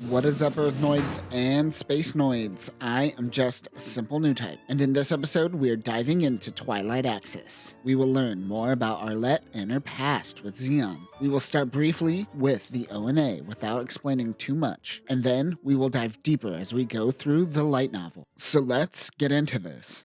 What is up, Earthnoids and Space Noids? I am just a simple new type, and in this episode, we are diving into Twilight Axis. We will learn more about Arlette and her past with Xeon. We will start briefly with the ONA without explaining too much, and then we will dive deeper as we go through the light novel. So let's get into this.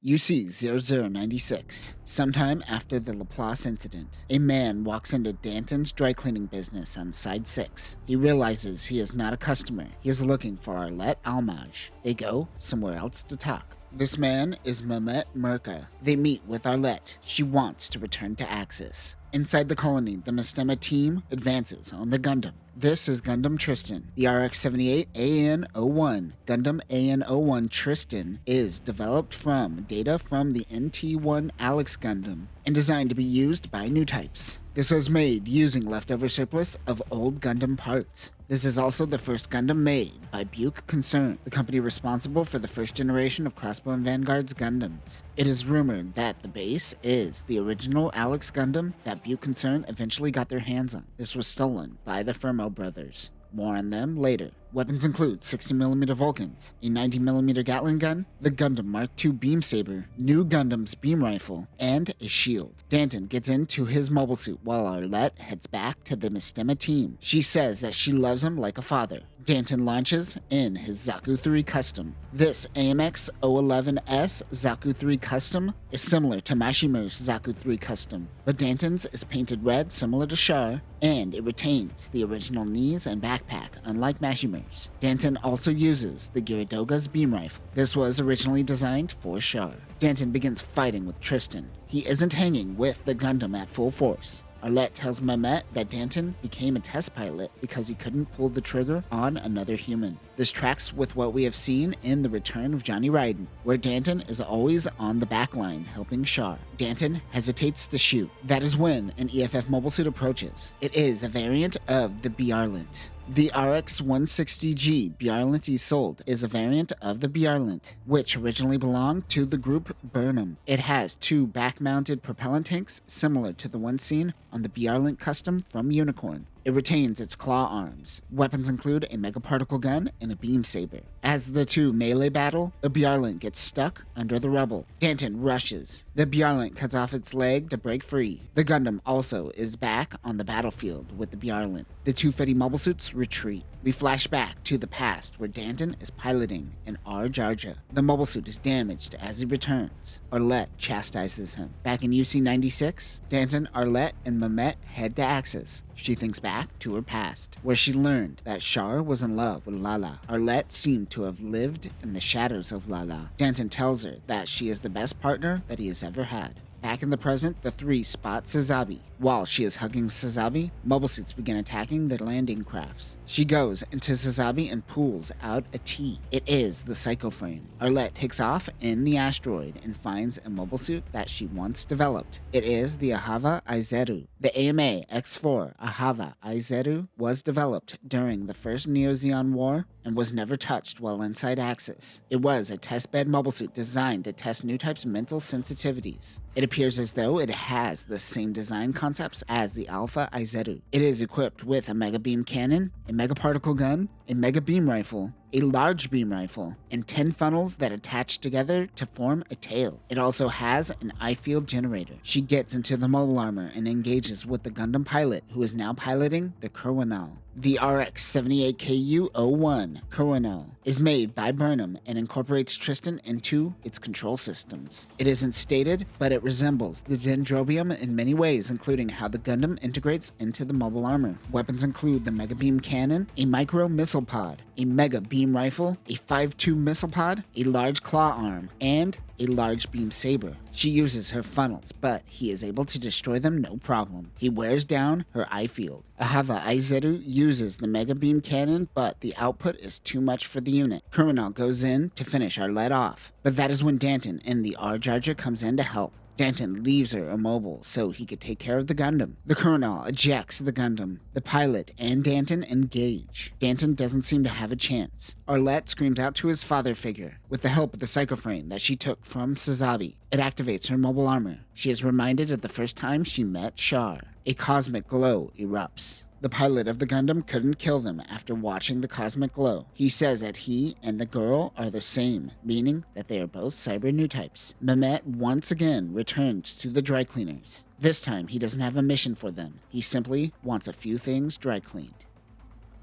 UC 0096. Sometime after the Laplace incident, a man walks into Danton's dry cleaning business on Side 6. He realizes he is not a customer. He is looking for Arlette Almaj. They go somewhere else to talk. This man is Mehmet Merka. They meet with Arlette. She wants to return to Axis. Inside the colony, the Mistema team advances on the Gundam. This is Gundam Tristan. The RX-78 AN-01 Gundam AN-01 Tristan is developed from data from the NT-1 Alex Gundam and designed to be used by new types. This was made using leftover surplus of old Gundam parts. This is also the first Gundam made by Buick Concern, the company responsible for the first generation of Crossbow and Vanguard's Gundams. It is rumored that the base is the original Alex Gundam that Buick Concern eventually got their hands on. This was stolen by the Fermo brothers. More on them later. Weapons include 60mm Vulcans, a 90mm Gatling gun, the Gundam Mark II beam saber, new Gundam's beam rifle, and a shield. Danton gets into his mobile suit while Arlette heads back to the Mistema team. She says that she loves him like a father. Danton launches in his Zaku 3 Custom. This AMX 011S Zaku 3 Custom is similar to Mashimer's Zaku 3 Custom, but Danton's is painted red similar to Char, and it retains the original knees and backpack, unlike Mashimer's. Danton also uses the Gyaradoga's beam rifle. This was originally designed for Char. Danton begins fighting with Tristan. He isn't hanging with the Gundam at full force. Arlette tells Mehmet that Danton became a test pilot because he couldn't pull the trigger on another human. This tracks with what we have seen in The Return of Johnny Raiden, where Danton is always on the back line helping Char. Danton hesitates to shoot. That is when an EFF mobile suit approaches. It is a variant of the Bjarlint. The RX-160G Bjarlint he sold is a variant of the Bjarlint, which originally belonged to the group Burnham. It has two back-mounted propellant tanks similar to the one seen on the Bjarlint Custom from Unicorn. It retains its claw arms. Weapons include a megaparticle gun and a beam saber. As the two melee battle, the Bjarlint gets stuck under the rubble. Danton rushes. The Bjarlint cuts off its leg to break free. The Gundam also is back on the battlefield with the Bjarlint. The two Fetty mobile suits retreat. We flash back to the past where Danton is piloting an R-Jarja. The mobile suit is damaged as he returns. Arlette chastises him. Back in UC 96, Danton, Arlette, and Mehmet head to Axis. She thinks back to her past, where she learned that Char was in love with Lala. Arlette seemed to have lived in the shadows of Lala. Danton tells her that she is the best partner that he has ever had. Back in the present, the three spot Sazabi. While she is hugging Sazabi, mobile suits begin attacking their landing crafts. She goes into Sazabi and pulls out a T. It is the Psycho Frame. Arlette takes off in the asteroid and finds a mobile suit that she once developed. It is the Ahava Azieru. The AMA X4 Ahava Azieru was developed during the first Neo-Zeon War and was never touched while inside Axis. It was a testbed mobile suit designed to test new types' mental sensitivities. It appears as though it has the same design concepts as the Alpha Azieru. It is equipped with a mega beam cannon, a megaparticle gun, a mega beam rifle, a large beam rifle, and 10 funnels that attach together to form a tail. It also has an eye field generator. She gets into the mobile armor and engages with the Gundam pilot, who is now piloting the Kurwanal. The RX-78KU-01 Kurwanal is made by Burnham and incorporates Tristan into its control systems. It isn't stated, but it resembles the Dendrobium in many ways, including how the Gundam integrates into the mobile armor. Weapons include the Mega Beam Cannon, a Micro Missile Pod, a Mega Beam Rifle, a 5.2 Missile Pod, a large claw arm, and a large beam saber. She uses her funnels, but he is able to destroy them no problem. He wears down her eye field. Ahava Azieru uses the mega beam cannon, but the output is too much for the unit. Kurwanal goes in to finish Arlette off, but that is when Danton and the R-Jarja comes in to help. Danton leaves her immobile so he could take care of the Gundam. The Colonel ejects the Gundam. The pilot and Danton engage. Danton doesn't seem to have a chance. Arlette screams out to his father figure with the help of the psychoframe that she took from Sazabi. It activates her mobile armor. She is reminded of the first time she met Char. A cosmic glow erupts. The pilot of the Gundam couldn't kill them after watching the cosmic glow. He says that he and the girl are the same, meaning that they are both cyber new types. Mehmet once again returns to the dry cleaners. This time, he doesn't have a mission for them. He simply wants a few things dry cleaned.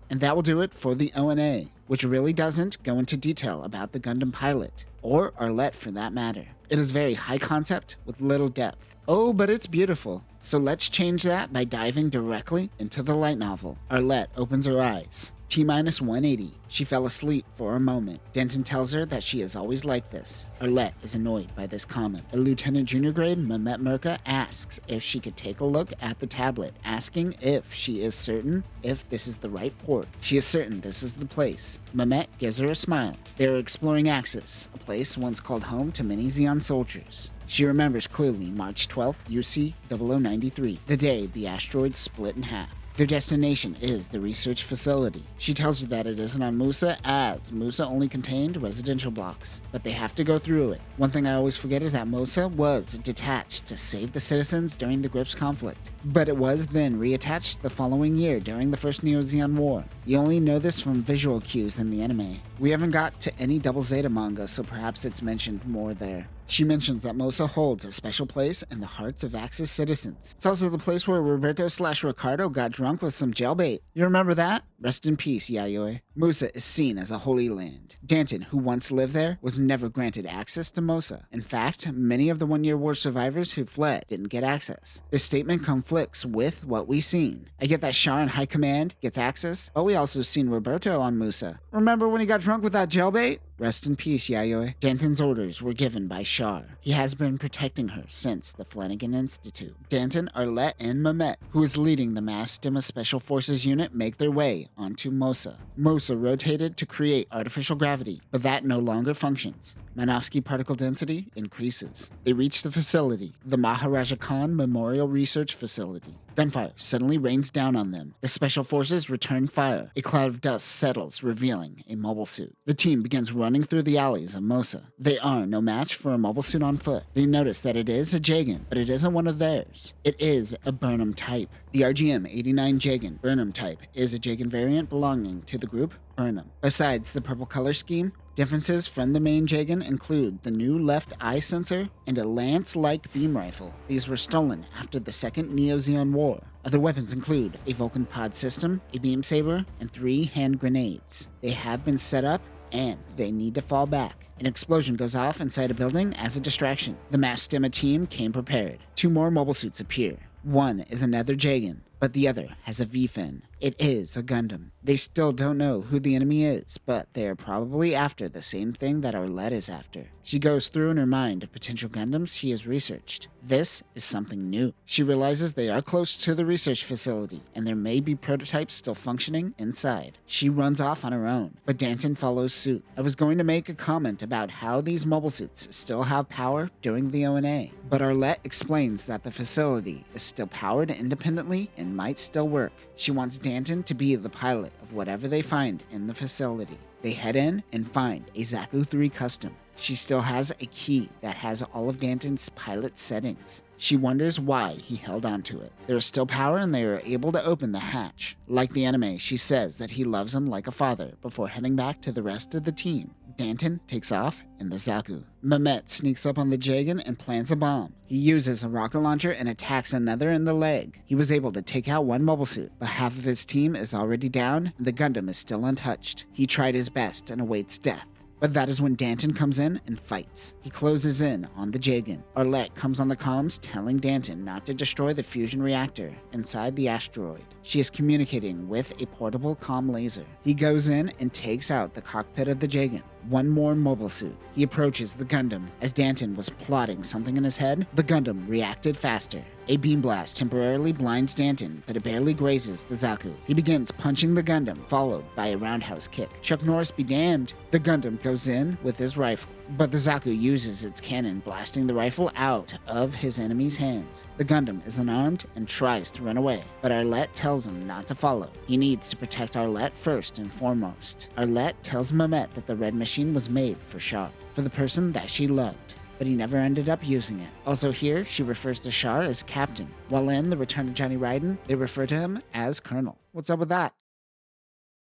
And that will do it for the ONA, which really doesn't go into detail about the Gundam pilot, or Arlette for that matter. It is very high concept with little depth. Oh, but it's beautiful. So let's change that by diving directly into the light novel. Arlette opens her eyes. T-minus 180. She fell asleep for a moment. Danton tells her that she is always like this. Arlette is annoyed by this comment. A lieutenant junior grade, Mehmet Merka, asks if she could take a look at the tablet, asking if she is certain if this is the right port. She is certain this is the place. Mehmet gives her a smile. They are exploring Axis, a place once called home to many Zeon soldiers. She remembers clearly March 12th, UC 0093, the day the asteroid split in half. Their destination is the research facility. She tells her that it isn't on Musa, as Musa only contained residential blocks, but they have to go through it. One thing I always forget is that Musa was detached to save the citizens during the Grips conflict, but it was then reattached the following year during the first Neo-Zeon War. You only know this from visual cues in the anime. We haven't got to any Double Zeta manga, so perhaps it's mentioned more there. She mentions that Musa holds a special place in the hearts of Axis citizens. It's also the place where Roberto/Ricardo got drunk with some jailbait. You remember that? Rest in peace, Yayoi. Musa is seen as a holy land. Danton, who once lived there, was never granted access to Musa. In fact, many of the one-year war survivors who fled didn't get access. This statement conflicts with what we've seen. I get that Char in High Command gets access, but we also seen Roberto on Musa. Remember when he got drunk with that jailbait? Rest in peace, Yayoi. Danton's orders were given by Char. He has been protecting her since the Flanagan Institute. Danton, Arlette, and Mehmet, who is leading the Mass Stemma Special Forces unit, make their way onto Musa. Musa rotated to create artificial gravity, but that no longer functions. Minovsky particle density increases. They reach the facility, the Maharaja Khan Memorial Research Facility. Gunfire suddenly rains down on them. The special forces return fire. A cloud of dust settles, revealing a mobile suit. The team begins running through the alleys of Musa. They are no match for a mobile suit on foot. They notice that it is a Jagan, but it isn't one of theirs. It is a Burnham type. The RGM-89 Jagan Burnham type is a Jagan variant belonging to the group Burnham. Besides the purple color scheme, differences from the main Jagan include the new left eye sensor and a lance-like beam rifle. These were stolen after the Second Neo-Zeon War. Other weapons include a Vulcan pod system, a beam saber, and 3 hand grenades. They have been set up and they need to fall back. An explosion goes off inside a building as a distraction. The Mass Stemma team came prepared. 2 more mobile suits appear. One is another Jagan, but the other has a V-fin. It is a Gundam. They still don't know who the enemy is, but they are probably after the same thing that Arlette is after. She goes through in her mind of potential Gundams she has researched. This is something new. She realizes they are close to the research facility, and there may be prototypes still functioning inside. She runs off on her own, but Danton follows suit. I was going to make a comment about how these mobile suits still have power during the ONA, but Arlette explains that the facility is still powered independently and might still work. She wants Danton to be the pilot of whatever they find in the facility. They head in and find a Zaku 3 custom. She still has a key that has all of Danton's pilot settings. She wonders why he held onto it. There is still power and they are able to open the hatch. Like the anime, she says that he loves him like a father before heading back to the rest of the team. Danton takes off in the Zaku. Mehmet sneaks up on the Jagan and plants a bomb. He uses a rocket launcher and attacks another in the leg. He was able to take out 1 mobile suit, but half of his team is already down and the Gundam is still untouched. He tried his best and awaits death. But that is when Danton comes in and fights. He closes in on the Jagan. Arlette comes on the comms telling Danton not to destroy the fusion reactor inside the asteroid. She is communicating with a portable comm laser. He goes in and takes out the cockpit of the Jagan. 1 more mobile suit. He approaches the Gundam. As Danton was plotting something in his head, the Gundam reacted faster. A beam blast temporarily blinds Danton, but it barely grazes the Zaku. He begins punching the Gundam, followed by a roundhouse kick. Chuck Norris be damned. The Gundam goes in with his rifle, but the Zaku uses its cannon, blasting the rifle out of his enemy's hands. The Gundam is unarmed and tries to run away, but Arlette tells him not to follow. He needs to protect Arlette first and foremost. Arlette tells Mehmet that the red machine was made for Char, for the person that she loved, but he never ended up using it. Also here, she refers to Char as Captain, while in The Return of Johnny Raiden, they refer to him as Colonel. What's up with that?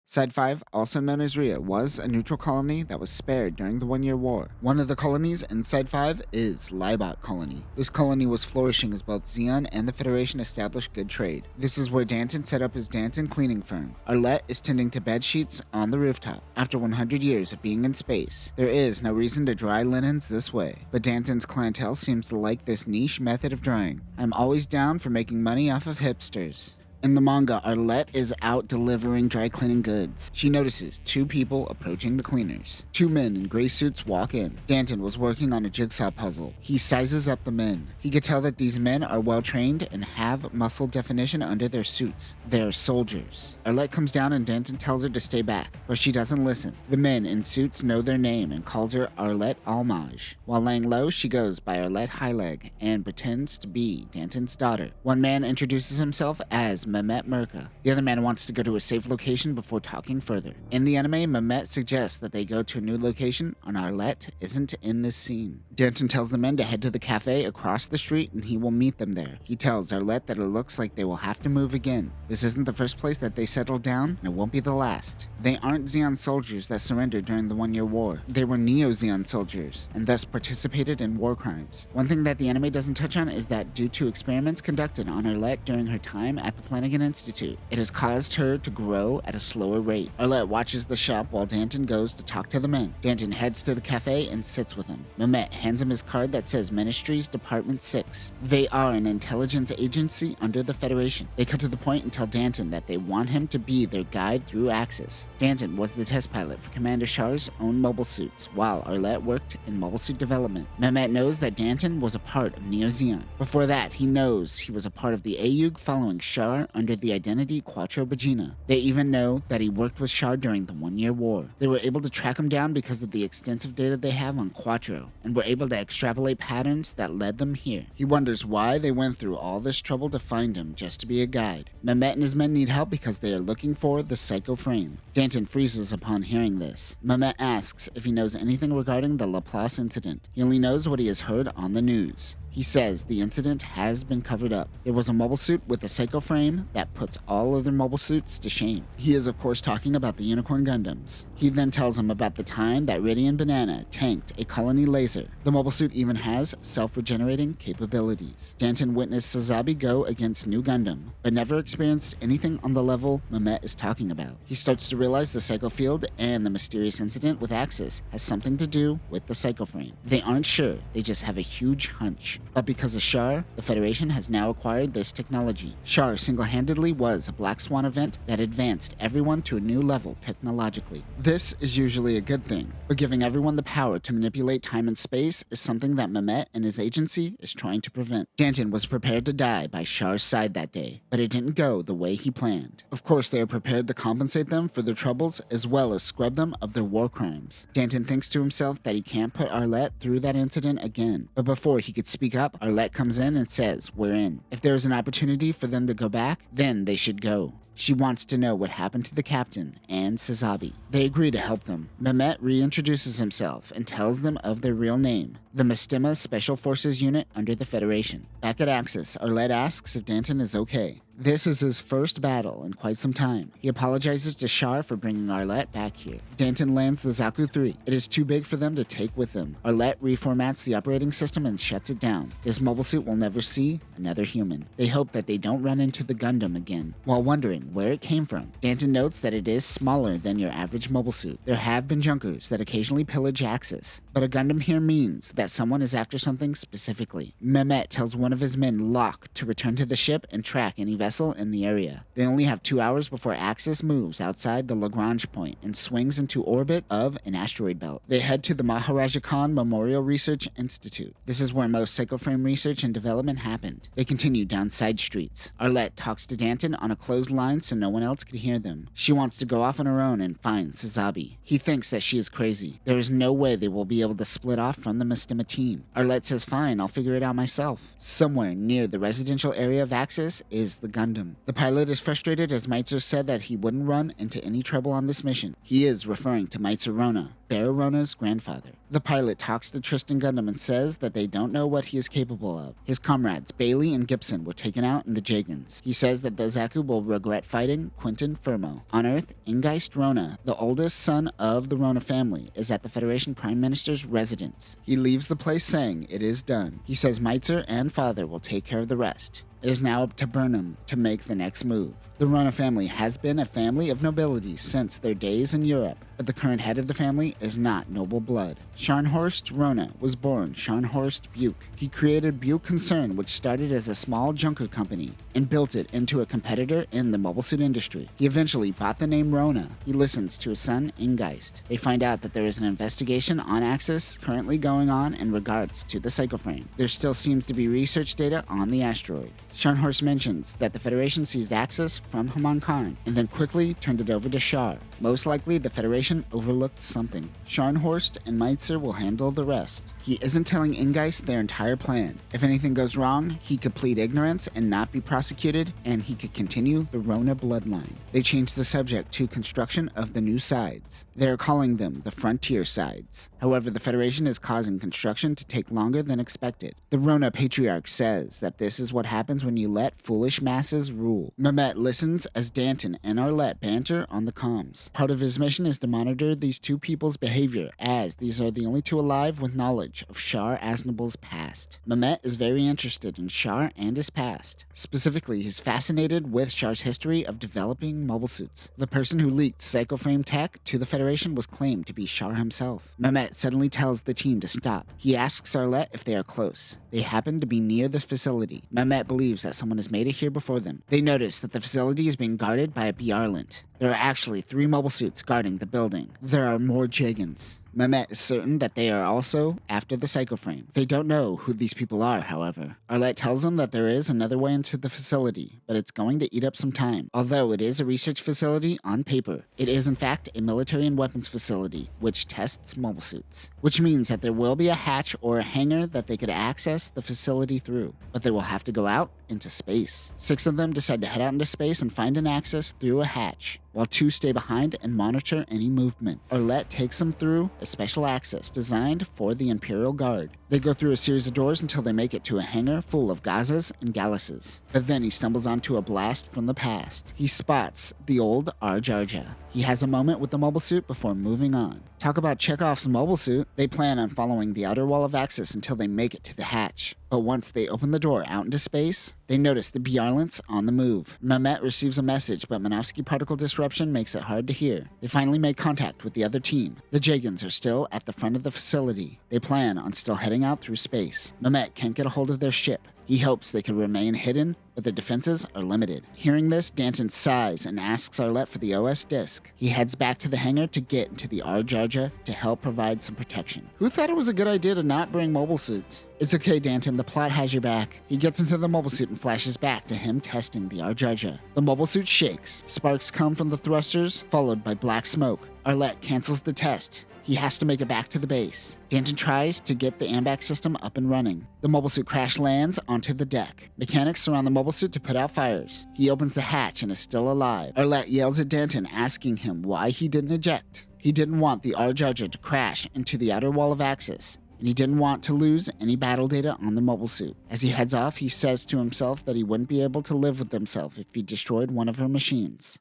Side 5, also known as Rhea, was a neutral colony that was spared during the 1-Year War. One of the colonies in Side 5 is Libot Colony. This colony was flourishing as both Zeon and the Federation established good trade. This is where Danton set up his Danton cleaning firm. Arlette is tending to bed sheets on the rooftop. After 100 years of being in space, there is no reason to dry linens this way, but Danton's clientele seems to like this niche method of drying. I'm always down for making money off of hipsters. In the manga, Arlette is out delivering dry cleaning goods. She notices 2 people approaching the cleaners. 2 men in gray suits walk in. Danton was working on a jigsaw puzzle. He sizes up the men. He could tell that these men are well trained and have muscle definition under their suits. They're soldiers. Arlette comes down and Danton tells her to stay back, but she doesn't listen. The men in suits know their name and calls her Arlette Almaj. While laying low, she goes by Arlette Highleg and pretends to be Danton's daughter. One man introduces himself as Mehmet Merka. The other man wants to go to a safe location before talking further. In the anime, Mehmet suggests that they go to a new location, and Arlette isn't in this scene. Danton tells the men to head to the cafe across the street and he will meet them there. He tells Arlette that it looks like they will have to move again. This isn't the first place that they settled down, and it won't be the last. They aren't Zeon soldiers that surrendered during the 1-Year War. They were Neo-Zeon soldiers, and thus participated in war crimes. One thing that the anime doesn't touch on is that due to experiments conducted on Arlette during her time at the Flanagan Institute, it has caused her to grow at a slower rate. Arlette watches the shop while Danton goes to talk to the men. Danton heads to the cafe and sits with him. Mehmet hands him his card that says Ministries Department 6. They are an intelligence agency under the Federation. They cut to the point and tell Danton that they want him to be their guide through Axis. Danton was the test pilot for Commander Char's own mobile suits, while Arlette worked in mobile suit development. Mehmet knows that Danton was a part of Neo-Zeon. Before that, he knows he was a part of the AUG following Char under the identity Quattro Bagina. They even know that he worked with Char during the 1-Year War. They were able to track him down because of the extensive data they have on Quattro, and were able to extrapolate patterns that led them here. He wonders why they went through all this trouble to find him just to be a guide. Mehmet and his men need help because they are looking for the Psycho Frame. Danton freezes upon hearing this. Mehmet asks if he knows anything regarding the Laplace incident. He only knows what he has heard on the news. He says the incident has been covered up. There was a mobile suit with a psycho frame that puts all other mobile suits to shame. He is of course talking about the Unicorn Gundams. He then tells him about the time that Ridian Banana tanked a colony laser. The mobile suit even has self-regenerating capabilities. Danton witnessed Sazabi go against New Gundam, but never experienced anything on the level Mehmet is talking about. He starts to realize the psycho field and the mysterious incident with Axis has something to do with the psycho frame. They aren't sure, they just have a huge hunch. But because of Char, the Federation has now acquired this technology. Char single-handedly was a Black Swan event that advanced everyone to a new level technologically. This is usually a good thing, but giving everyone the power to manipulate time and space is something that Mehmet and his agency is trying to prevent. Danton was prepared to die by Char's side that day, but it didn't go the way he planned. Of course, they are prepared to compensate them for their troubles as well as scrub them of their war crimes. Danton thinks to himself that he can't put Arlette through that incident again, but before he could speak up, Arlette comes in and says, "We're in." If there is an opportunity for them to go back, then they should go. She wants to know what happened to the captain and Sazabi. They agree to help them. Mehmet reintroduces himself and tells them of their real name, the Mistema Special Forces Unit under the Federation. Back at Axis, Arlette asks if Danton is okay. This is his first battle in quite some time. He apologizes to Char for bringing Arlette back here. Danton lands the Zaku 3. It is too big for them to take with them. Arlette reformats the operating system and shuts it down. This mobile suit will never see another human. They hope that they don't run into the Gundam again. While wondering where it came from, Danton notes that it is smaller than your average mobile suit. There have been junkers that occasionally pillage Axis, but a Gundam here means that someone is after something specifically. Mehmet tells one of his men, Locke, to return to the ship and track any vessel in the area. They only have 2 hours before Axis moves outside the Lagrange point and swings into orbit of an asteroid belt. They head to the Maharaja Khan Memorial Research Institute. This is where most psychoframe research and development happened. They continue down side streets. Arlette talks to Danton on a closed line so no one else could hear them. She wants to go off on her own and find Sazabi. He thinks that she is crazy. There is no way they will be able to split off from the Mistema team. Arlette says fine, I'll figure it out myself. Somewhere near the residential area of Axis is the Gundam. The pilot is frustrated as Meitzer said that he wouldn't run into any trouble on this mission. He is referring to Meitzer Rona. bear Rona's grandfather. The pilot talks to Tristan Gundam and says that they don't know what he is capable of. His comrades, Bailey and Gibson, were taken out in the Jagans. He says that the Zaku will regret fighting Quentin Firmo. On Earth, Ingeist Rona, the oldest son of the Rona family, is at the Federation Prime Minister's residence. He leaves the place saying it is done. He says Meitzer and father will take care of the rest. It is now up to Burnham to make the next move. The Rona family has been a family of nobility since their days in Europe, but the current head of the family is not noble blood. Scharnhorst Rona was born Scharnhorst Buke. He created Buke Concern, which started as a small junker company, and built it into a competitor in the mobile suit industry. He eventually bought the name Rona. He listens to his son, Ingeist. They find out that there is an investigation on Axis currently going on in regards to the psychoframe. There still seems to be research data on the asteroid. Scharnhorst mentions that the Federation seized Axis from Haman Khan and then quickly turned it over to Char. Most likely, the Federation overlooked something. Scharnhorst and Meitzer will handle the rest. He isn't telling Ingeist their entire plan. If anything goes wrong, he could plead ignorance and not be prosecuted, and he could continue the Rona bloodline. They changed the subject to construction of the new sides. They are calling them the Frontier Sides. However, the Federation is causing construction to take longer than expected. The Rona Patriarch says that this is what happens when you let foolish masses rule. Mehmet listens as Danton and Arlette banter on the comms. Part of his mission is to monitor these two people's behavior, as these are the only two alive with knowledge of Char Aznable's past. Mehmet is very interested in Char and his past. Specifically, he's fascinated with Char's history of developing mobile suits. The person who leaked psychoframe tech to the Federation was claimed to be Char himself. Mehmet suddenly tells the team to stop. He asks Arlette if they are close. They happen to be near the facility. Mehmet believes that someone has made it here before them. They notice that the facility is being guarded by a Bjarlant. There are actually 3 mobile suits guarding the building. There are more Jagans. Mehmet is certain that they are also after the psychoframe. They don't know who these people are, however. Arlette tells them that there is another way into the facility, but it's going to eat up some time. Although it is a research facility on paper, it is in fact a military and weapons facility, which tests mobile suits. Which means that there will be a hatch or a hangar that they could access the facility through, but they will have to go out into space. 6 of them decide to head out into space and find an access through a hatch, while 2 stay behind and monitor any movement. Arlette takes them through a special access designed for the Imperial Guard. They go through a series of doors until they make it to a hangar full of Gazas and Galluses. But then he stumbles onto a blast from the past. He spots the old Arjarja. He has a moment with the mobile suit before moving on. Talk about Chekhov's mobile suit. They plan on following the outer wall of access until they make it to the hatch. But once they open the door out into space, they notice the Bjarlants on the move. Mehmet receives a message, but Minovsky particle disruption makes it hard to hear. They finally make contact with the other team. The Jagans are still at the front of the facility. They plan on still heading out through space. Mehmet can't get a hold of their ship. He hopes they can remain hidden, but their defenses are limited. Hearing this, Danton sighs and asks Arlette for the OS disk. He heads back to the hangar to get into the Arjarja to help provide some protection. Who thought it was a good idea to not bring mobile suits? It's okay, Danton, the plot has your back. He gets into the mobile suit and flashes back to him testing the Arjarja. The mobile suit shakes. Sparks come from the thrusters, followed by black smoke. Arlette cancels the test. He has to make it back to the base. Danton tries to get the AMBAC system up and running. The mobile suit crash lands onto the deck. Mechanics surround the mobile suit to put out fires. He opens the hatch and is still alive. Arlette yells at Danton, asking him why he didn't eject. He didn't want the Arjarja to crash into the outer wall of access, and he didn't want to lose any battle data on the mobile suit. As he heads off, he says to himself that he wouldn't be able to live with himself if he destroyed one of her machines.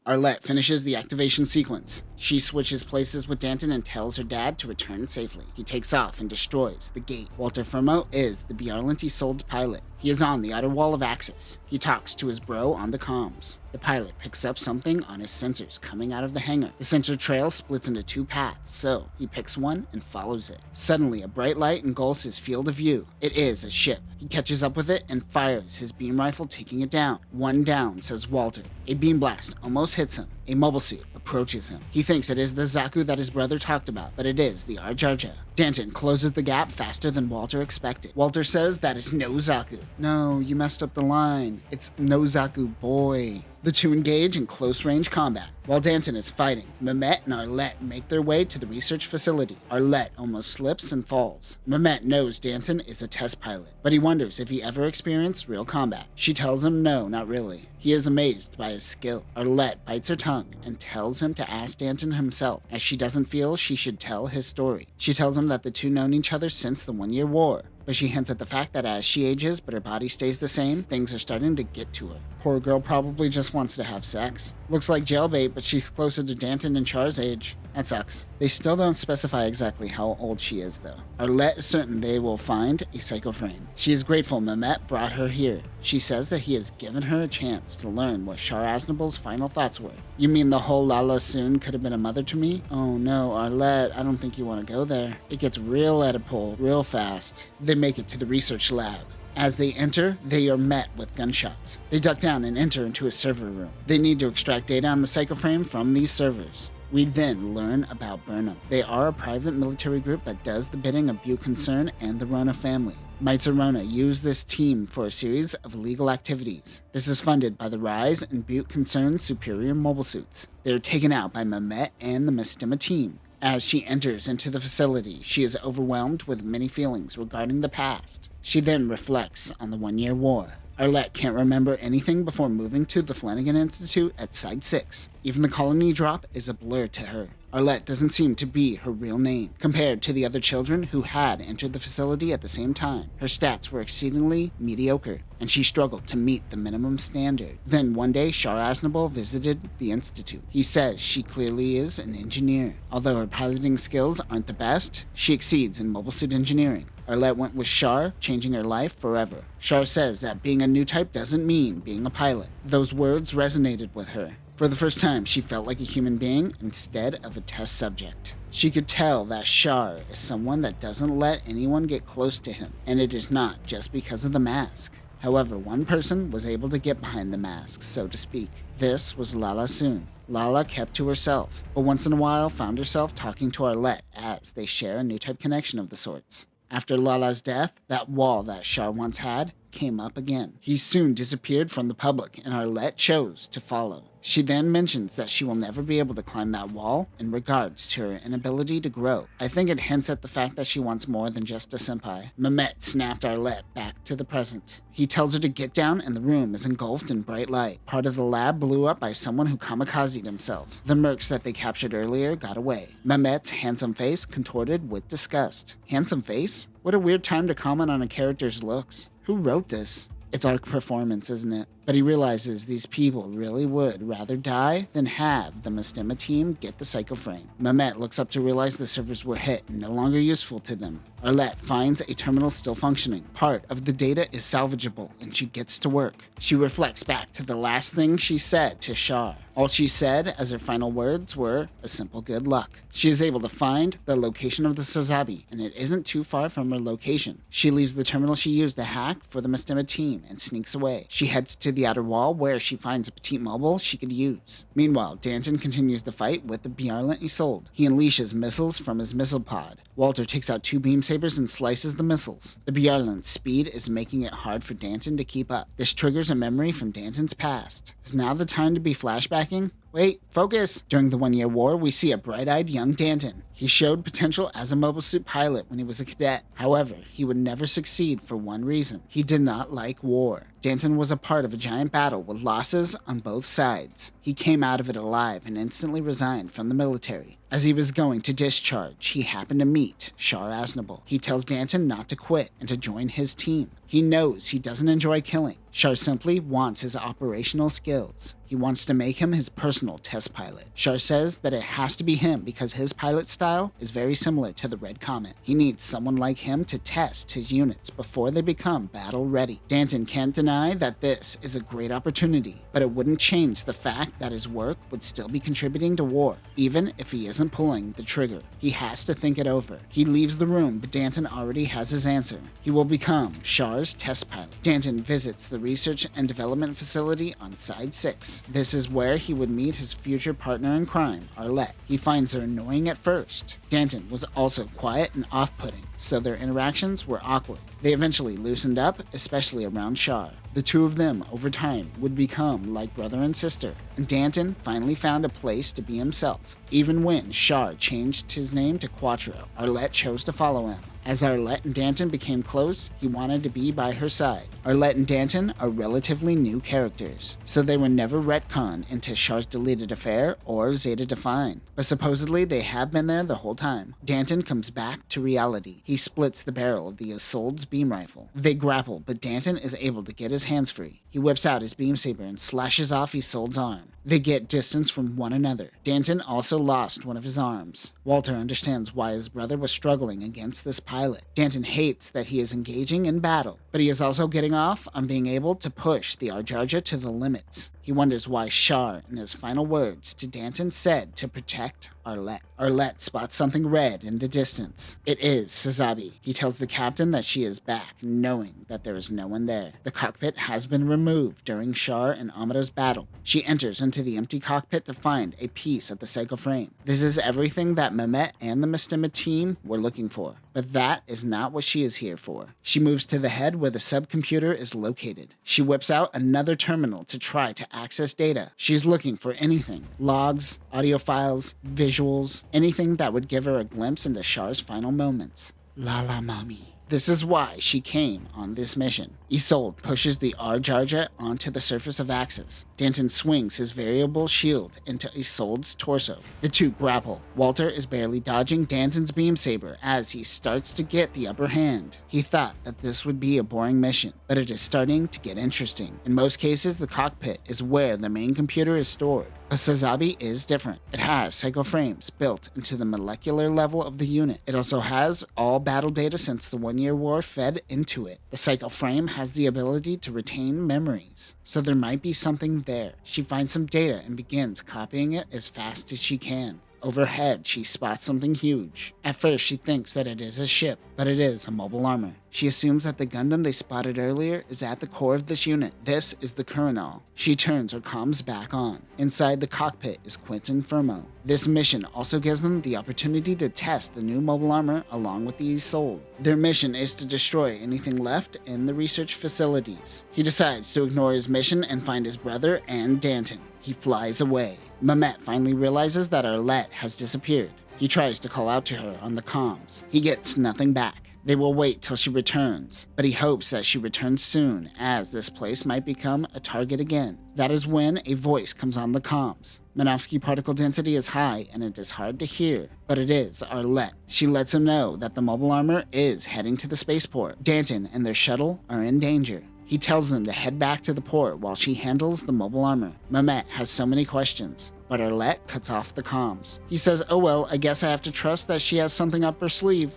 Arlette finishes the activation sequence. She switches places with Danton and tells her dad to return safely. He takes off and destroys the gate. Walter Firmo is the Bjarlant he sold pilot. He is on the outer wall of access. He talks to his bro on the comms. The pilot picks up something on his sensors coming out of the hangar. The sensor trail splits into 2 paths, so he picks one and follows it. Suddenly, a bright light engulfs his field of view. It is a ship. He catches up with it and fires his beam rifle, taking it down. 1 down, says Walter. A beam blast almost hits him. A mobile suit approaches him. He thinks it is the Zaku that his brother talked about, but it is the Arjarja. Danton closes the gap faster than Walter expected. Walter says that is Nozaku. No, you messed up the line. It's Nozaku boy. The two engage in close-range combat. While Danton is fighting, Mehmet and Arlette make their way to the research facility. Arlette almost slips and falls. Mehmet knows Danton is a test pilot, but he wonders if he ever experienced real combat. She tells him no, not really. He is amazed by his skill. Arlette bites her tongue and tells him to ask Danton himself, as she doesn't feel she should tell his story. She tells him that the two known each other since the 1-year war, but she hints at the fact that as she ages but her body stays the same, things are starting to get to her. Poor girl probably just wants to have sex. Looks like jailbait, but she's closer to Danton and Char's age. That sucks. They still don't specify exactly how old she is, though. Arlette is certain they will find a psychoframe. She is grateful Mehmet brought her here. She says that he has given her a chance to learn what Char Aznable's final thoughts were. You mean the whole Lala soon could have been a mother to me? Oh no, Arlette, I don't think you want to go there. It gets real Oedipal real fast. They make it to the research lab. As they enter, they are met with gunshots. They duck down and enter into a server room. They need to extract data on the psychoframe from these servers. We then learn about Burnham. They are a private military group that does the bidding of Butte Concern and the Rona family. Knights of Rona use this team for a series of illegal activities. This is funded by the Rise and Butte Concern's superior mobile suits. They are taken out by Mehmet and the Mestima team. As she enters into the facility, she is overwhelmed with many feelings regarding the past. She then reflects on the 1-year war. Arlette can't remember anything before moving to the Flanagan Institute at Side 6. Even the colony drop is a blur to her. Arlette doesn't seem to be her real name. Compared to the other children who had entered the facility at the same time, her stats were exceedingly mediocre, and she struggled to meet the minimum standard. Then one day, Char Aznable visited the Institute. He says she clearly is an engineer. Although her piloting skills aren't the best, she exceeds in mobile suit engineering. Arlette went with Char, changing her life forever. Char says that being a new type doesn't mean being a pilot. Those words resonated with her. For the first time, she felt like a human being instead of a test subject. She could tell that Char is someone that doesn't let anyone get close to him, and it is not just because of the mask. However, one person was able to get behind the mask, so to speak. This was Lala Soon. Lala kept to herself, but once in a while found herself talking to Arlette as they share a new type connection of the sorts. After Lala's death, that wall that Char once had came up again. He soon disappeared from the public, and Arlette chose to follow. She then mentions that she will never be able to climb that wall in regards to her inability to grow. I think it hints at the fact that she wants more than just a senpai. Mehmet snapped Arlette back to the present. He tells her to get down and the room is engulfed in bright light. Part of the lab blew up by someone who kamikazed himself. The mercs that they captured earlier got away. Mehmet's handsome face contorted with disgust. Handsome face? What a weird time to comment on a character's looks. Who wrote this? It's our performance, isn't it? But he realizes these people really would rather die than have the Mestima team get the psychoframe. Mehmet looks up to realize the servers were hit and no longer useful to them. Arlette finds a terminal still functioning. Part of the data is salvageable, and she gets to work. She reflects back to the last thing she said to Char. All she said as her final words were a simple good luck. She is able to find the location of the Sazabi, and it isn't too far from her location. She leaves the terminal she used to hack for the Mestima team and sneaks away. She heads to the outer wall where she finds a petite mobile she could use. Meanwhile, Danton continues the fight with the Bjarlent Isolde. He unleashes missiles from his missile pod. Walter takes out 2 beam sabers and slices the missiles. The Bjarlent's speed is making it hard for Danton to keep up. This triggers a memory from Danton's past. Is now the time to be flashbacking? Wait, focus! During the 1-year war, we see a bright-eyed young Danton. He showed potential as a mobile suit pilot when he was a cadet. However, he would never succeed for one reason. He did not like war. Danton was a part of a giant battle with losses on both sides. He came out of it alive and instantly resigned from the military. As he was going to discharge, he happened to meet Char Aznable. He tells Danton not to quit and to join his team. He knows he doesn't enjoy killing. Char simply wants his operational skills. He wants to make him his personal test pilot. Char says that it has to be him because his pilot style is very similar to the Red Comet. He needs someone like him to test his units before they become battle ready. Danton can't deny that this is a great opportunity, but it wouldn't change the fact that his work would still be contributing to war, even if he isn't pulling the trigger. He has to think it over. He leaves the room, but Danton already has his answer. He will become Char's test pilot. Danton visits the research and development facility on Side 6. This is where he would meet his future partner in crime, Arlette. He finds her annoying at first, first. Danton was also quiet and off-putting, so their interactions were awkward. They eventually loosened up, especially around Char. The two of them, over time, would become like brother and sister, and Danton finally found a place to be himself. Even when Char changed his name to Quattro, Arlette chose to follow him. As Arlette and Danton became close, he wanted to be by her side. Arlette and Danton are relatively new characters, so they were never retconned into Char's deleted affair or Zeta Define. But supposedly they have been there the whole time. Danton comes back to reality. He splits the barrel of the Isolde's beam rifle. They grapple, but Danton is able to get his hands free. He whips out his beam saber and slashes off Isolde's arm. They get distance from one another. Danton also lost one of his arms. Walter understands why his brother was struggling against this pilot. Danton hates that he is engaging in battle, but he is also getting off on being able to push the Arjarja to the limits. He wonders why Char, in his final words to Danton, said to protect Arlette. Arlette spots something red in the distance. It is Sazabi. He tells the captain that she is back, knowing that there is no one there. The cockpit has been removed during Char and Amado's battle. She enters into the empty cockpit to find a piece of the psycho frame. This is everything that Mehmet and the Mistema team were looking for. But that is not what she is here for. She moves to the head where the subcomputer is located. She whips out another terminal to try to access data. She's looking for anything. Logs, audio files, visuals, anything that would give her a glimpse into Char's final moments. La mommy. This is why she came on this mission. Isolde pushes the Arjarja onto the surface of Axis. Danton swings his variable shield into Isolde's torso. The two grapple. Walter is barely dodging Danton's beam saber as he starts to get the upper hand. He thought that this would be a boring mission, but it is starting to get interesting. In most cases, the cockpit is where the main computer is stored. But Sazabi is different. It has psycho frames built into the molecular level of the unit. It also has all battle data since the 1-year war fed into it. The psycho frame has the ability to retain memories, so there might be something there. She finds some data and begins copying it as fast as she can. Overhead, she spots something huge. At first, she thinks that it is a ship, but it is a mobile armor. She assumes that the Gundam they spotted earlier is at the core of this unit. This is the Colonel. She turns her comms back on. Inside the cockpit is Quentin Firmo. This mission also gives them the opportunity to test the new mobile armor along with the Isolde. Their mission is to destroy anything left in the research facilities. He decides to ignore his mission and find his brother and Danton. He flies away. Mehmet finally realizes that Arlette has disappeared. He tries to call out to her on the comms. He gets nothing back. They will wait till she returns, but he hopes that she returns soon, as this place might become a target again. That is when a voice comes on the comms. Minovsky particle density is high and it is hard to hear, but it is Arlette. She lets him know that the mobile armor is heading to the spaceport. Danton and their shuttle are in danger. He tells them to head back to the port while she handles the mobile armor. Mehmet has so many questions, but Arlette cuts off the comms. He says, oh well, I guess I have to trust that she has something up her sleeve.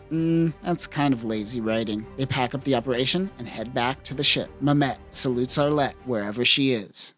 That's kind of lazy writing. They pack up the operation and head back to the ship. Mehmet salutes Arlette wherever she is.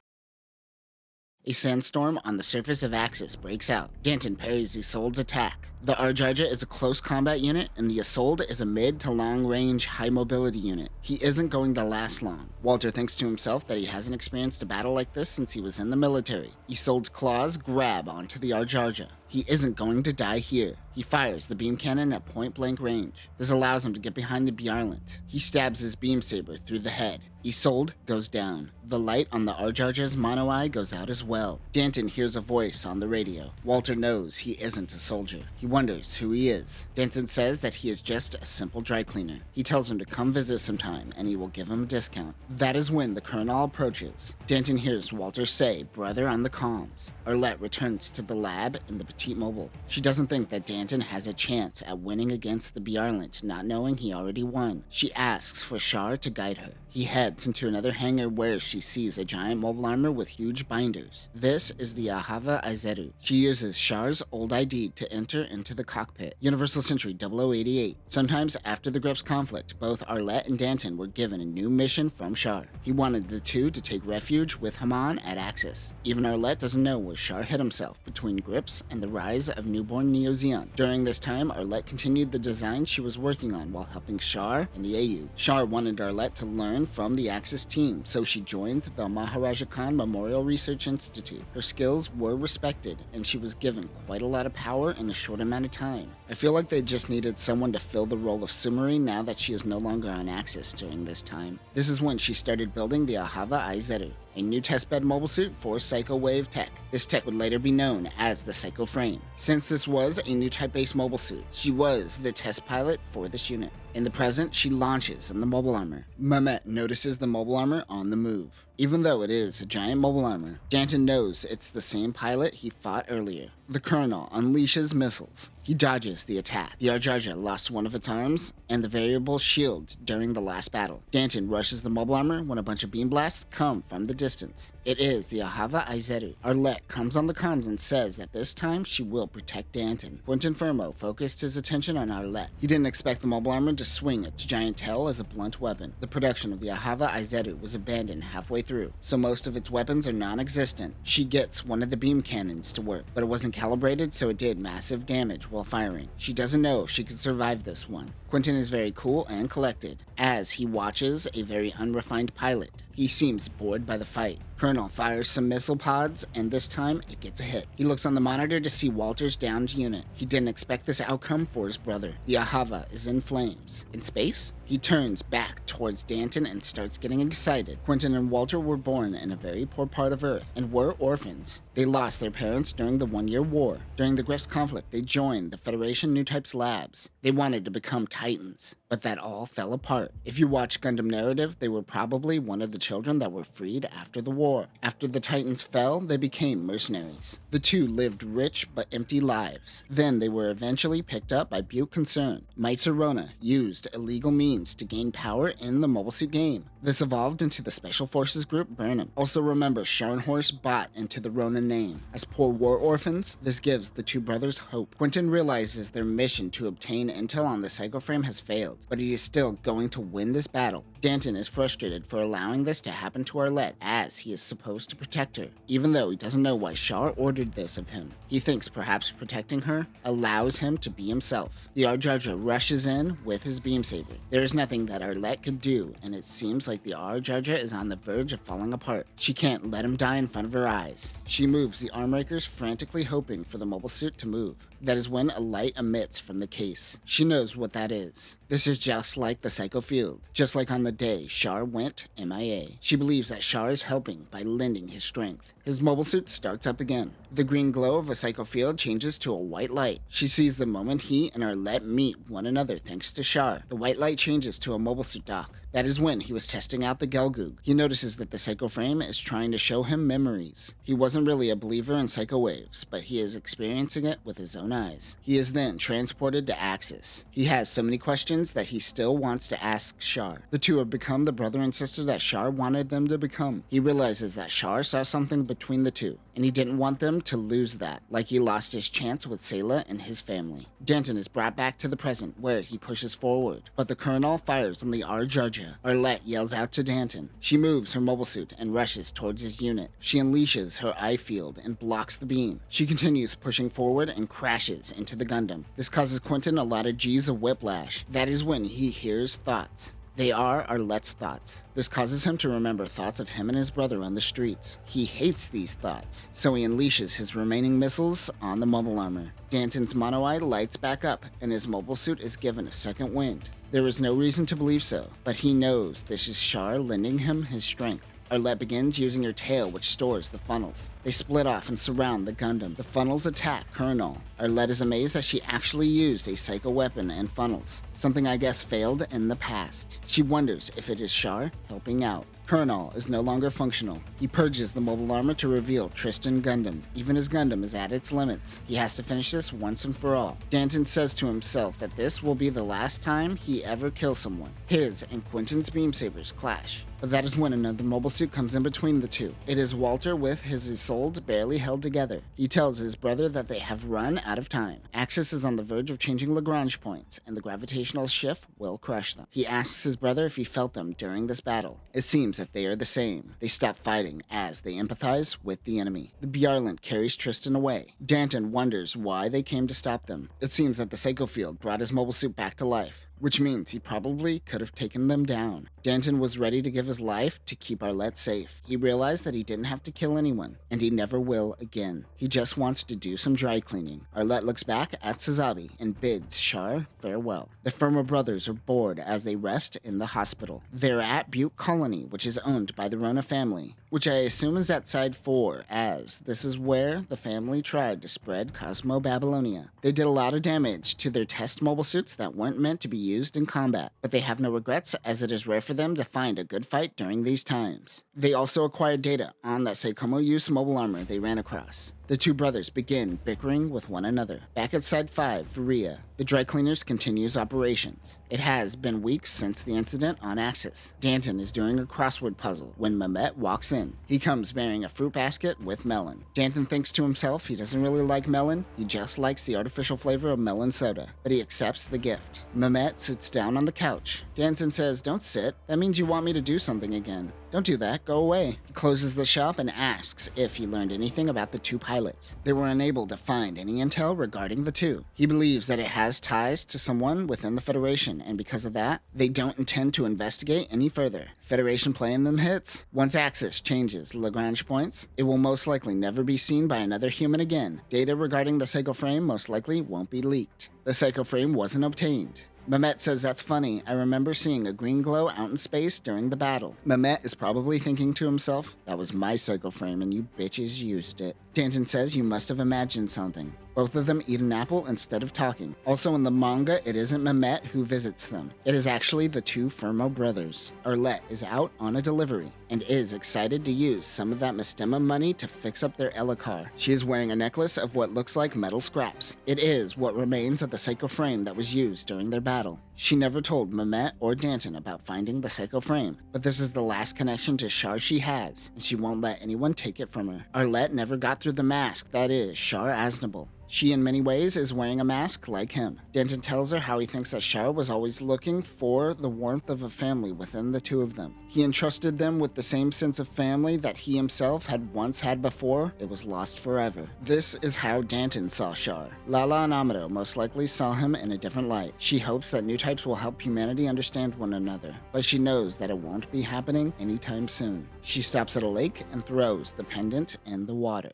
A sandstorm on the surface of Axis breaks out. Danton parries Isolde's attack. The Arjarja is a close combat unit, and the Isolde is a mid to long range high mobility unit. He isn't going to last long. Walter thinks to himself that he hasn't experienced a battle like this since he was in the military. Isolde's claws grab onto the Arjarja. He isn't going to die here. He fires the beam cannon at point-blank range. This allows him to get behind the Bjarlant. He stabs his beam saber through the head. Isolde goes down. The light on the Arjarja's mono eye goes out as well. Danton hears a voice on the radio. Walter knows he isn't a soldier. He wonders who he is. Danton says that he is just a simple dry cleaner. He tells him to come visit sometime and he will give him a discount. That is when the Colonel approaches. Danton hears Walter say, brother on the comms. Arlette returns to the lab in the Petite Mobile. She doesn't think that Danton has a chance at winning against the Bjarlant, not knowing he already won. She asks for Char to guide her. He heads into another hangar where she sees a giant mobile armor with huge binders. This is the Ahava Azieru. She uses Char's old ID to enter into the cockpit. Universal Century 0088. Sometimes after the Grips conflict, both Arlette and Danton were given a new mission from Char. He wanted the two to take refuge with Haman at Axis. Even Arlette doesn't know where Char hid himself between Grips and the the rise of newborn Neo Zeon. During this time, Arlette continued the design she was working on while helping Char and the AU. Char wanted Arlette to learn from the Axis team, so she joined the Maharaja Khan Memorial Research Institute. Her skills were respected, and she was given quite a lot of power in a short amount of time. I feel like they just needed someone to fill the role of Sumeri now that she is no longer on Axis during this time. This is when she started building the Ahava Azieru, a new testbed mobile suit for Psycho Wave tech. This tech would later be known as the Psycho Frame. Since this was a new type-based mobile suit, she was the test pilot for this unit. In the present, she launches in the mobile armor. Mehmet notices the mobile armor on the move. Even though it is a giant mobile armor, Danton knows it's the same pilot he fought earlier. The Colonel unleashes missiles. He dodges the attack. The Arjaja lost one of its arms and the variable shield during the last battle. Danton rushes the mobile armor when a bunch of beam blasts come from the distance. It is the Ahava Azieru. Arlette comes on the comms and says that this time she will protect Danton. Quentin Firmo focused his attention on Arlette. He didn't expect the mobile armor to swing its giant tail as a blunt weapon. The production of the Ahava Azieru was abandoned halfway through, so most of its weapons are non-existent. She gets one of the beam cannons to work, but it wasn't calibrated, so it did massive damage while firing. She doesn't know if she could survive this one. Quentin is very cool and collected, as he watches a very unrefined pilot. He seems bored by the fight. Colonel fires some missile pods, and this time it gets a hit. He looks on the monitor to see Walter's downed unit. He didn't expect this outcome for his brother. The Ahava is in flames. In space? He turns back towards Danton and starts getting excited. Quentin and Walter were born in a very poor part of Earth and were orphans. They lost their parents during the 1-year war. During the Grips conflict, they joined the Federation New Types labs. They wanted to become Titans, but that all fell apart. If you watch Gundam narrative, they were probably one of the children that were freed after the war. After the Titans fell, they became mercenaries. The two lived rich but empty lives. Then they were eventually picked up by Butte Concern. Mitsurona used illegal means to gain power in the mobile suit game. This evolved into the Special Forces group Burnham. Also remember, Scharnhorst bought into the Ronin name. As poor war orphans, this gives the two brothers hope. Quentin realizes their mission to obtain intel on the Psycho Frame has failed, but he is still going to win this battle. Danton is frustrated for allowing this to happen to Arlette, as he is supposed to protect her, even though he doesn't know why Char ordered this of him. He thinks perhaps protecting her allows him to be himself. The Arjaja rushes in with his beam saber. There is nothing that Arlette could do, and it seems like the Arjaja is on the verge of falling apart. She can't let him die in front of her eyes. She moves the arm rakers, frantically hoping for the mobile suit to move. That is when a light emits from the case. She knows what that is. This is just like the Psycho Field. Just like on the day Char went MIA. She believes that Char is helping by lending his strength. His mobile suit starts up again. The green glow of a Psycho Field changes to a white light. She sees the moment he and Arlette meet one another thanks to Char. The white light changes to a mobile suit dock. That is when he was testing out the Gelgoog. He notices that the Psycho Frame is trying to show him memories. He wasn't really a believer in Psycho Waves, but he is experiencing it with his own eyes. He is then transported to Axis. He has so many questions that he still wants to ask Char. The two have become the brother and sister that Char wanted them to become. He realizes that Char saw something between the two, and he didn't want them to lose that, like he lost his chance with Sayla and his family. Danton is brought back to the present, where he pushes forward, but the Colonel fires on the Arjaja. Arlette yells out to Danton. She moves her mobile suit and rushes towards his unit. She unleashes her eye field and blocks the beam. She continues pushing forward and crashes into the Gundam. This causes Quentin a lot of G's of whiplash. That is when he hears thoughts. They are Arlette's thoughts. This causes him to remember thoughts of him and his brother on the streets. He hates these thoughts, so he unleashes his remaining missiles on the mobile armor. Danton's mono eye lights back up, and his mobile suit is given a second wind. There is no reason to believe so, but he knows this is Char lending him his strength. Arlette begins using her tail, which stores the funnels. They split off and surround the Gundam. The funnels attack Colonel. Arlette is amazed that she actually used a psycho weapon and funnels, something I guess failed in the past. She wonders if it is Char helping out. Colonel is no longer functional. He purges the mobile armor to reveal Tristan Gundam. Even his Gundam is at its limits. He has to finish this once and for all. Danton says to himself that this will be the last time he ever kills someone. His and Quentin's beam sabers clash. But that is when another mobile suit comes in between the two. It is Walter with his Isolde barely held together. He tells his brother that they have run out of time. Axis is on the verge of changing Lagrange points, and the gravitational shift will crush them. He asks his brother if he felt them during this battle. It seems that they are the same. They stop fighting as they empathize with the enemy. The Bjarlant carries Tristan away. Danton wonders why they came to stop them. It seems that the Psycho Field brought his mobile suit back to life, which means he probably could have taken them down. Danton was ready to give his life to keep Arlette safe. He realized that he didn't have to kill anyone, and he never will again. He just wants to do some dry cleaning. Arlette looks back at Sazabi and bids Char farewell. The Firma brothers are bored as they rest in the hospital. They're at Butte Colony, which is owned by the Rona family, which I assume is at Side 4, as this is where the family tried to spread Cosmo Babylonia. They did a lot of damage to their test mobile suits that weren't meant to be used in combat, but they have no regrets as it is rare for them to find a good fight during these times. They also acquired data on that Seikomo use mobile armor they ran across. The two brothers begin bickering with one another. Back at Side 5, Varia, the dry cleaners continues operations. It has been weeks since the incident on Axis. Danton is doing a crossword puzzle when Mehmet walks in. He comes bearing a fruit basket with melon. Danton thinks to himself he doesn't really like melon, he just likes the artificial flavor of melon soda, but he accepts the gift. Mehmet sits down on the couch. Danton says, "Don't sit, that means you want me to do something again. Don't do that, go away." He closes the shop and asks if he learned anything about the two pilots. They were unable to find any intel regarding the two. He believes that it has ties to someone within the Federation, and because of that, they don't intend to investigate any further. Federation playing them hits. Once Axis changes Lagrange points, it will most likely never be seen by another human again. Data regarding the Psycho Frame most likely won't be leaked. The Psycho Frame wasn't obtained. Mehmet says, "That's funny. I remember seeing a green glow out in space during the battle." Mehmet is probably thinking to himself, "That was my Psycho Frame and you bitches used it." Danton says, "You must have imagined something." Both of them eat an apple instead of talking. Also in the manga, it isn't Mehmet who visits them. It is actually the two Firmo brothers. Arlette is out on a delivery and is excited to use some of that Mistema money to fix up their Elakar. She is wearing a necklace of what looks like metal scraps. It is what remains of the Psycho Frame that was used during their battle. She never told Mehmet or Danton about finding the Psycho Frame, but this is the last connection to Char she has, and she won't let anyone take it from her. Arlette never got through the mask that is Char Aznable. She in many ways is wearing a mask like him. Danton tells her how he thinks that Char was always looking for the warmth of a family within the two of them. He entrusted them with the same sense of family that he himself had once had before. It was lost forever. This is how Danton saw Char. Lala and Amado most likely saw him in a different light. She hopes that new types will help humanity understand one another, but she knows that it won't be happening anytime soon. She stops at a lake and throws the pendant in the water.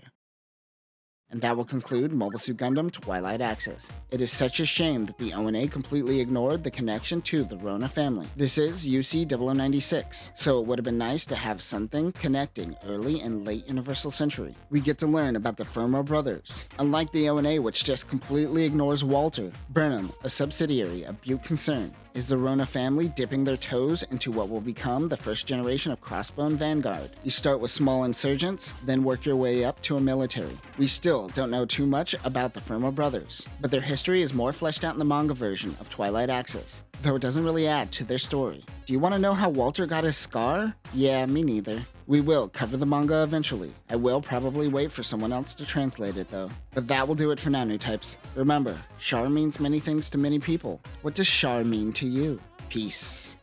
And that will conclude Mobile Suit Gundam Twilight Axis. It is such a shame that the ONA completely ignored the connection to the Rona family. This is UC 0096, so it would have been nice to have something connecting early and late Universal Century. We get to learn about the Firmo brothers. Unlike the ONA, which just completely ignores Walter, Burnham, a subsidiary of Butte Concern, is the Rona family dipping their toes into what will become the first generation of Crossbone Vanguard. You start with small insurgents, then work your way up to a military. We still don't know too much about the Firmo brothers, but their history is more fleshed out in the manga version of Twilight Axis, though it doesn't really add to their story. Do you want to know how Walter got his scar? Yeah, me neither. We will cover the manga eventually. I will probably wait for someone else to translate it though. But that will do it for now, new types. Remember, Char means many things to many people. What does Char mean to you? Peace.